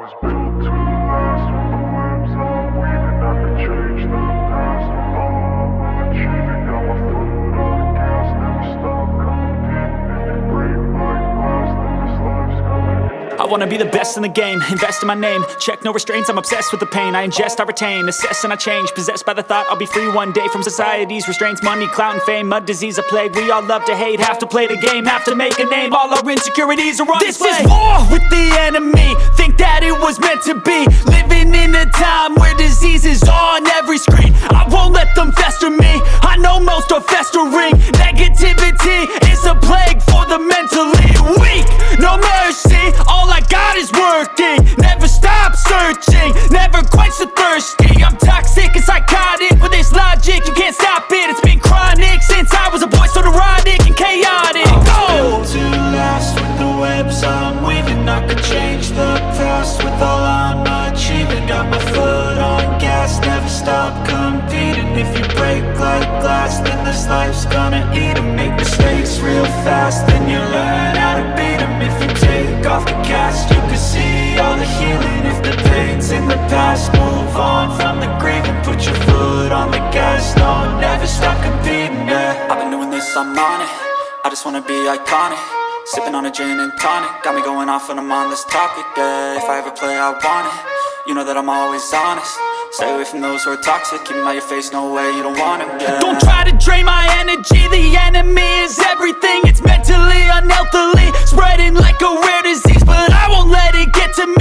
was built to last. With the webs I'm weaving, I could change the past. With all I'm achieving, got my foot on gas. Never stop competing. If you break like glass, then this life's gonna end. I wanna be the best in the game, invest in my name. Check no restraints, I'm obsessed with the pain. I ingest, I retain, assess and I change. Possessed by the thought I'll be free one day from society's restraints. Money, clout and fame, mud, disease, a plague. We all love to hate, have to play the game, have to make a name. All our insecurities are on display. This is war with the enemy, think that it was meant to be. Living in a time where disease is on every screen. I won't let them fester me, I know most are festering. Negativity is a plague for the mentally weak. No mercy, all I got is working. Never stop searching, never quench the thirsty. I'm toxic and psychotic, with this logic you can't stop it. It's been chronic since I was a boy, so neurotic and chaotic. Built to last. With the webs I'm weaving, I could change the past. With all I'm achieving, got my foot on gas. Never stop competing. If you break like glass, then this life's gonna eat 'em. Make mistakes real fast, then you learn how to beat 'em. If you take off the cast, you can see all the healing. If the pain's in the past, move on from the grieving. Put your foot on the gas, no, never stop competing, yeah. I've been doing this, I'm on it. I just wanna be iconic. Sipping on a gin and tonic, got me going off when I'm on this topic, yeah. If I ever play, I want it. You know that I'm always honest. Stay away from those who are toxic. Keep them out your face, no way, you don't want it, yeah. Don't try to drain my energy. The enemy is everything. It's mentally, unhealthily, spreading like a rare disease. But I won't let it get to me.